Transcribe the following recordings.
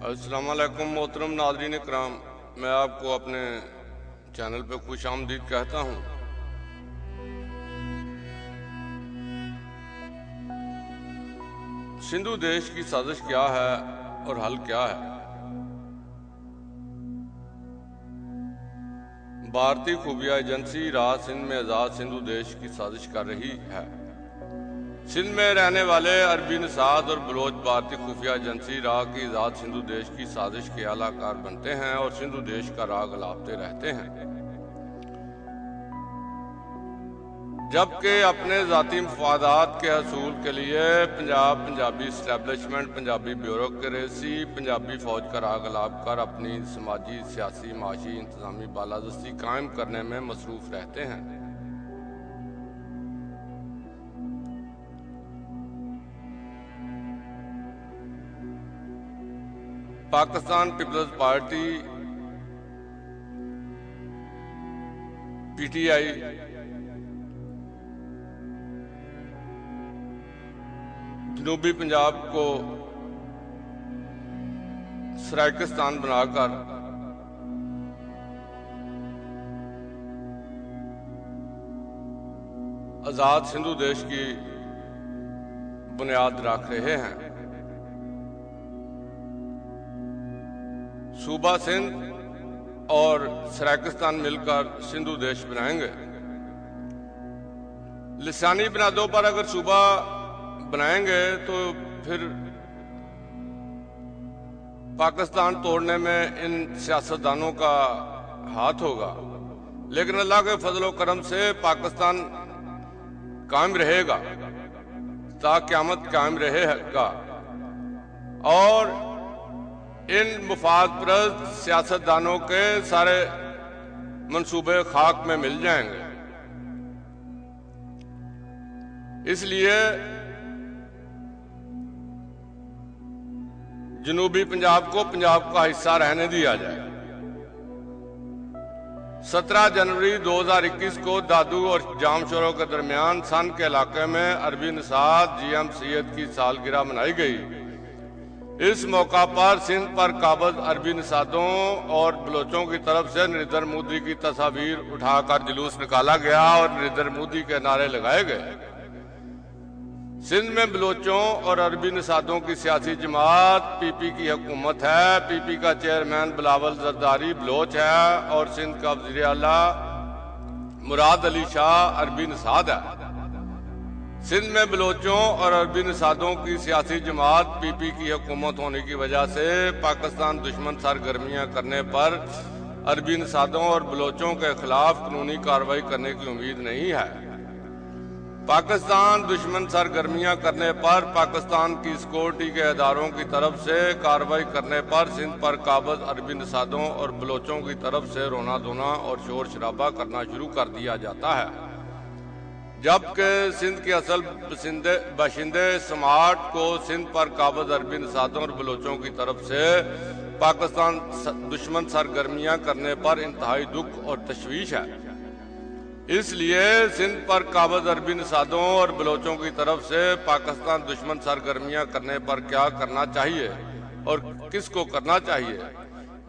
السلام علیکم محترم ناظرین کرام، میں آپ کو اپنے چینل پہ خوش آمدید کہتا ہوں۔ سندھو دیش کی سازش کیا ہے اور حل کیا ہے؟ بھارتی خفیہ ایجنسی راہ سندھ میں آزاد سندھو دیش کی سازش کر رہی ہے۔ سندھ میں رہنے والے عربی نژاد اور بلوچ بھارتی خفیہ ایجنسی راہ کی آزاد سندھو دیش کی سازش کے اعلی کار بنتے ہیں اور سندھو دیش کا راگ الاپتے رہتے ہیں، جبکہ اپنے ذاتی مفادات کے حصول کے لیے پنجابی اسٹیبلشمنٹ، پنجابی بیوروکریسی، پنجابی فوج کا راگ الاپ کر اپنی سماجی، سیاسی، معاشی، انتظامی بالادستی قائم کرنے میں مصروف رہتے ہیں۔ Pakistan Peoples Party P T I جنوبی پنجاب کو سرائکستان بنا کر آزاد سندھو دیش کی بنیاد رکھ رہے ہیں۔ صوبہ سندھ اور سرائکستان مل کر سندھو دیش بنائیں گے۔ لسانی بنیادوں پر اگر صوبہ بنائیں گے تو پھر پاکستان توڑنے میں ان سیاستدانوں کا ہاتھ ہوگا، لیکن اللہ کے فضل و کرم سے پاکستان قائم رہے گا تا قیامت قائم رہے گا، اور ان مفاد پرست سیاستدانوں کے سارے منصوبے خاک میں مل جائیں گے۔ اس لیے جنوبی پنجاب کو پنجاب کا حصہ رہنے دیا جائے۔ 17 جنوری 2021 کو دادو اور جام شوروں کے درمیان سن کے علاقے میں عربی نژاد جی ایم سید کی سالگرہ منائی گئی۔ اس موقع پر سندھ پر قابض عربی نژادوں اور بلوچوں کی طرف سے نریندر مودی کی تصاویر اٹھا کر جلوس نکالا گیا اور نریندر مودی کے نعرے لگائے گئے۔ سندھ میں بلوچوں اور عربی نژادوں کی سیاسی جماعت پی پی کی حکومت ہے۔ پی پی کا چیئرمین بلاول زرداری بلوچ ہے اور سندھ کا وزیر اعلیٰ مراد علی شاہ عربی نژاد ہے۔ سندھ میں بلوچوں اور عربی نژادوں کی سیاسی جماعت پی پی کی حکومت ہونے کی وجہ سے پاکستان دشمن سرگرمیاں کرنے پر عربی نژادوں اور بلوچوں کے خلاف قانونی کارروائی کرنے کی امید نہیں ہے۔ پاکستان دشمن سرگرمیاں کرنے پر پاکستان کی سیکورٹی کے اداروں کی طرف سے کارروائی کرنے پر سندھ پر قابض عربی نژادوں اور بلوچوں کی طرف سے رونا دھونا اور شور شرابہ کرنا شروع کر دیا جاتا ہے، جبکہ سندھ کے اصل باشندے سماٹ کو سندھ پر قابض عربی نژادوں اور بلوچوں کی طرف سے پاکستان دشمن سرگرمیاں کرنے پر انتہائی دکھ اور تشویش ہے۔ اس لیے سندھ پر قابض عربی نژادوں اور بلوچوں کی طرف سے پاکستان دشمن سرگرمیاں کرنے پر کیا کرنا چاہیے اور کس کو کرنا چاہیے؟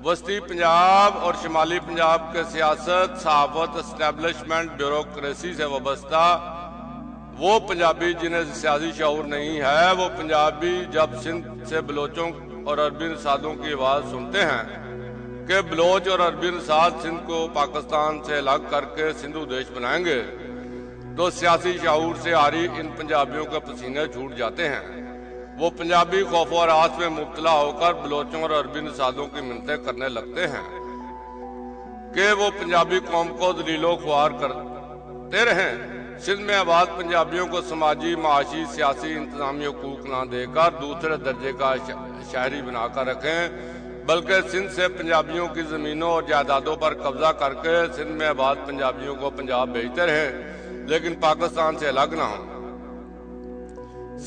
وسطی پنجاب اور شمالی پنجاب کے سیاست، صحافت، اسٹیبلشمنٹ، بیوروکریسی سے وابستہ وہ پنجابی جنہیں سیاسی شعور نہیں ہے، وہ پنجابی جب سندھ سے بلوچوں اور عربی نژادوں کی آواز سنتے ہیں کہ بلوچ اور عربی نژاد سندھ کو پاکستان سے الگ کر کے سندھو دیش بنائیں گے، تو سیاسی شعور سے عاری ان پنجابیوں کے پسینے چھوٹ جاتے ہیں۔ وہ پنجابی خوف و ہراس میں مبتلا ہو کر بلوچوں اور عربی نژادوں کی منتیں کرنے لگتے ہیں کہ وہ پنجابی قوم کو ذلیل و خوار کرتے رہیں۔ سندھ میں آباد پنجابیوں کو سماجی، معاشی، سیاسی، انتظامی حقوق نہ دے کر دوسرے درجے کا شہری بنا کر رکھیں، بلکہ سندھ سے پنجابیوں کی زمینوں اور جائیدادوں پر قبضہ کر کے سندھ میں آباد پنجابیوں کو پنجاب بھیجتے رہیں، لیکن پاکستان سے الگ نہ ہوں۔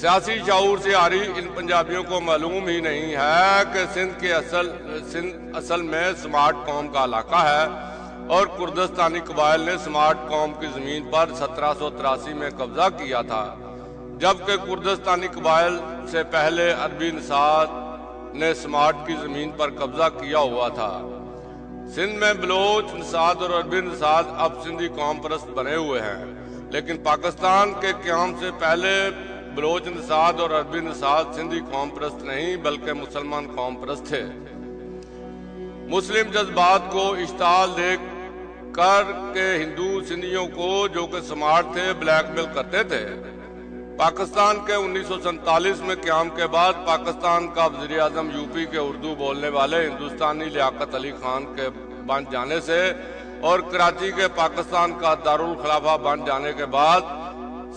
سیاسی شعور سے عاری ان پنجابیوں کو معلوم ہی نہیں ہے کہ سندھ اصل میں سماٹ قوم کا علاقہ ہے اور کردستانی قبائل نے سماٹ قوم کی زمین پر 1783 میں قبضہ کیا تھا، جبکہ کردستانی قبائل سے پہلے عربی نژاد نے سماٹ کی زمین پر قبضہ کیا ہوا تھا۔ سندھ میں بلوچ نژاد اور عربی نژاد اب سندھی قوم پرست بنے ہوئے ہیں، لیکن پاکستان کے قیام سے پہلے بلوچ نژاد اور عربی نژاد سندھی قوم پرست نہیں بلکہ مسلمان قوم پرست تھے۔ مسلم جذبات کو اشتعال دے کر کے ہندو سندھیوں کو جو کہ سماٹ تھے بلیک میل کرتے تھے۔ پاکستان کے 1947 میں قیام کے بعد پاکستان کا وزیر اعظم یوپی کے اردو بولنے والے ہندوستانی لیاقت علی خان کے بن جانے سے اور کراچی کے پاکستان کا دارالخلافہ بن جانے کے بعد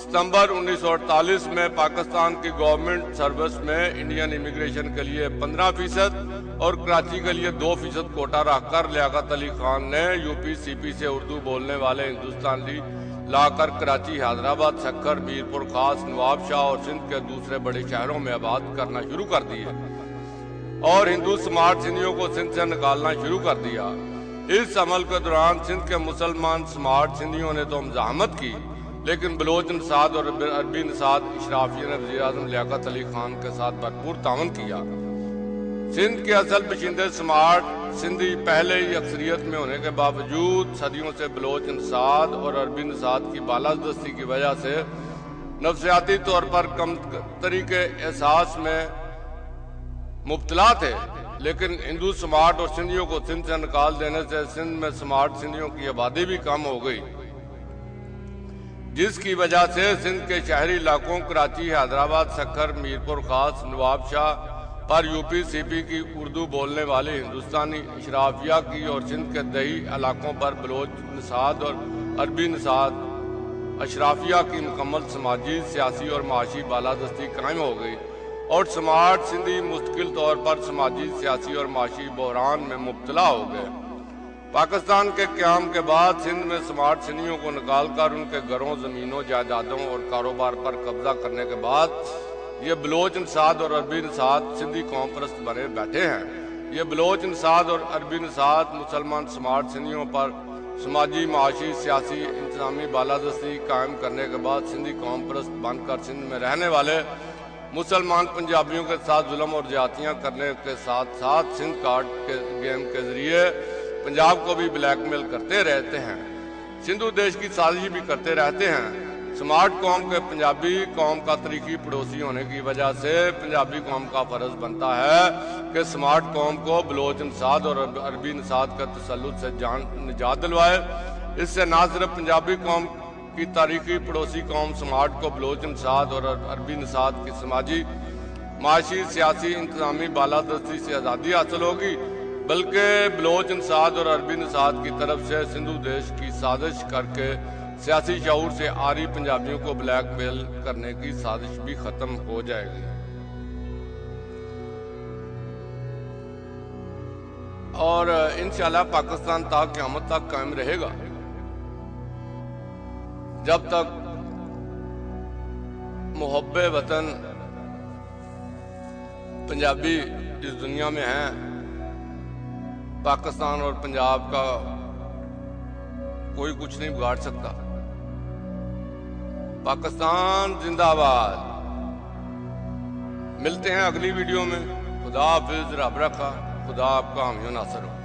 ستمبر 1948 میں پاکستان کی گورنمنٹ سروس میں انڈین امیگریشن کے لیے 15% اور کراچی کے لیے 2% کوٹا رکھ کر لیاقت علی خان نے یو پی سی پی سے اردو بولنے والے ہندوستانی لا کر کراچی، حیدرآباد، سکھر، میرپور خاص، نواب شاہ اور سندھ کے دوسرے بڑے شہروں میں آباد کرنا شروع کر دیے اور ہندو سماٹ سندھیوں کو سندھ سے نکالنا شروع کر دیا۔ اس عمل کے دوران سندھ کے مسلمان سماٹ سندھیوں نے تو مزاحمت کی، لیکن بلوچ نژاد اور عربی نژاد اشرافیہ نے وزیر اعظم لیاقت علی خان کے ساتھ بھرپور تعاون کیا۔ سندھ کے اصل باشندے سماٹ سندھی پہلے ہی اکثریت میں ہونے کے باوجود صدیوں سے بلوچ نژاد اور عربی نژاد کی بالادستی کی وجہ سے نفسیاتی طور پر کمتری کے احساس میں مبتلا تھے، لیکن ہندو سماٹ اور سندھیوں کو سندھ سے نکال دینے سے سندھ میں سماٹ سندھیوں کی آبادی بھی کم ہو گئی، جس کی وجہ سے سندھ کے شہری علاقوں کراچی، حیدرآباد، سکھر، میرپور خاص، نواب شاہ پر یو پی سی پی کی اردو بولنے والی ہندوستانی اشرافیہ کی اور سندھ کے دیہی علاقوں پر بلوچ نژاد اور عربی نژاد اشرافیہ کی مکمل سماجی، سیاسی اور معاشی بالادستی قائم ہو گئی اور سماٹ سندھی مستقل طور پر سماجی، سیاسی اور معاشی بحران میں مبتلا ہو گئے۔ پاکستان کے قیام کے بعد سندھ میں سماٹ سندھیوں کو نکال کر ان کے گھروں، زمینوں، جائیدادوں اور کاروبار پر قبضہ کرنے کے بعد یہ بلوچ نژاد اور عربی نژاد سندھی قوم پرست بنے بیٹھے ہیں۔ یہ بلوچ نژاد اور عربی نژاد مسلمان سماٹ سندھیوں پر سماجی، معاشی، سیاسی، انتظامی بالادستی قائم کرنے کے بعد سندھی قوم پرست بن کر سندھ میں رہنے والے مسلمان پنجابیوں کے ساتھ ظلم اور زیادتیاں کرنے کے ساتھ ساتھ سندھ کارڈ کے گیم کے ذریعے پنجاب کو بھی بلیک میل کرتے رہتے ہیں، سندھو دیش کی سازش بھی کرتے رہتے ہیں۔ سماٹ قوم کے پنجابی قوم کا تاریخی پڑوسی ہونے کی وجہ سے پنجابی قوم کا فرض بنتا ہے کہ سماٹ قوم کو بلوچ نژاد اور عربی نژاد کا تسلط سے نجات دلوائے۔ اس سے نہ صرف پنجابی قوم کی تاریخی پڑوسی قوم سماٹ کو بلوچ نژاد اور عربی نژاد کی سماجی، معاشی، سیاسی، انتظامی بالادستی سے آزادی حاصل ہوگی، بلکہ بلوچ نژاد اور عربی نژاد کی طرف سے سندھو دیش کی سازش کر کے سیاسی شعور سے آری پنجابیوں کو بلیک میل کرنے کی سازش بھی ختم ہو جائے گی۔ اور انشاءاللہ پاکستان تا قیامت تک قائم رہے گا، جب تک محب وطن پنجابی اس دنیا میں ہیں۔ پاکستان اور پنجاب کا کوئی کچھ نہیں بگاڑ سکتا۔ پاکستان زندہ آباد۔ ملتے ہیں اگلی ویڈیو میں۔ خدا حافظ، رب رکھا، خدا آپ کا حامی و ناصر ہو۔